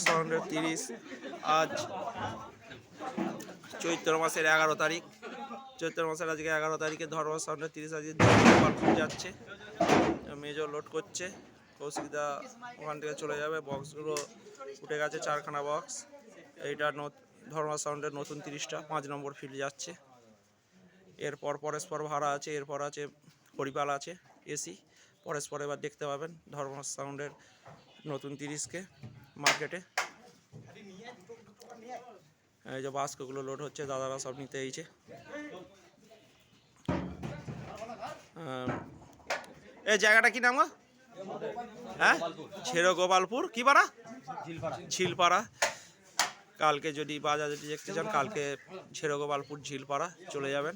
সাউন্ডের 30। আজ চৈত্র মাসের 11 তারিখ। চৈত্র মাসের আজকে 11 তারিখে ধর্ম সাউন্ডের 30 আজকে গোপালপুর যাচ্ছে। মেজর লোড করছে, কৌশিকদা ওখান থেকে চলে যাবে। বক্সগুলো উঠে গেছে, 4খানা বক্স। এইটা ধর্ম সাউন্ডের নতুন 30টা 5 নম্বর ফিল্ড যাচ্ছে। এরপর পরস্পর ভাড়া আছে, এরপর আছে হরিপাল আছে এসি। পরস্পর এবার দেখতে পাবেন ধর্ম সাউন্ডের নতুন 30কে মার্কেটে। এই যে বাস্কগুলো লোড হচ্ছে, দাদারা সব নিতে এইছে। এই জায়গাটা কি নাম? হ্যাঁ, ছেড়ো গোপালপুর কি পাড়া? ঝিলপাড়া। কালকে যদি বাজারে দেখতে চান, কালকে ছেড়ো গোপালপুর ঝিলপাড়া চলে যাবেন।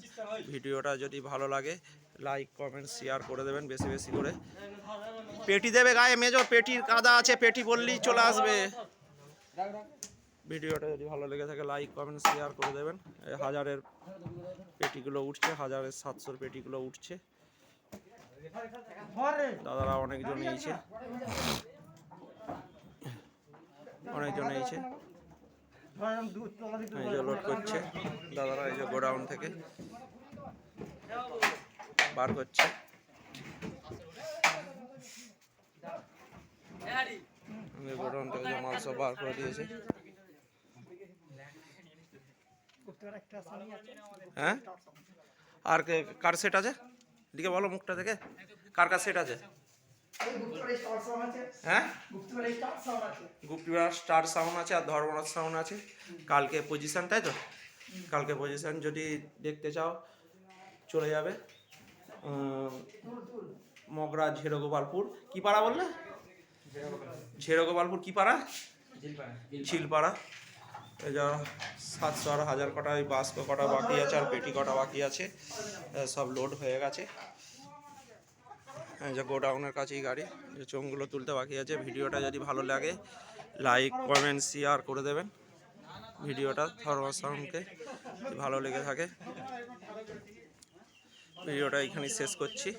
ভিডিওটা যদি ভালো লাগে লাইক কমেন্ট শেয়ার করে দেবেন বেশি বেশি করে। পেটি দেবে গায়ে মেজর, পেটির কাদা আছে, পেটি বললেই চলে আসবে। ভিডিওটা যদি ভালো লেগে থাকে লাইক কমেন্ট শেয়ার করে দেবেন। হাজারের পেটিগুলো উঠছে, 1700 পেটিগুলো উঠছে। দাদারা অনেকজন এইছে, অনেকজন এইছে। এই যে লোড করছে দাদারা, এই যে গোডাউন থেকে বার করছে। গোডাউন থেকে যে মাল সব বার করে দিয়েছে। হ্যাঁ, আর কার সেট আছে এদিকে বলো, মুখটা থেকে কার কার সেট আছে? হ্যাঁ, গুপ্তিপাড়া স্টার সাউন্ড আছে আর ধর্মরাজ সাউন্ড আছে। কালকে পজিশন, তাই তো? কালকে পজিশন যদি দেখতে চাও চলে যাবে মগরা ঝেড়ো গোপালপুর। কি পাড়া বললে? ঝেড়ো গোপালপুর কি পাড়া? ঝিলপাড়া। এই যা 700 আর 1000 কটা বাস্ক কটা বাকি আছে, আর পেটি কটা বাকি আছে, সব লোড হয়ে গেছে। এই যে গোডাউনের কাছেই গাড়ি, যে চোঙগুলো তুলতে বাকি আছে। ভিডিওটা যদি ভালো লাগে লাইক কমেন্ট শেয়ার করে দেবেন। ভিডিওটা ধর্ম সাউন্ডকে ভালো লেগে থাকে। ভিডিওটা এখানেই শেষ করছি।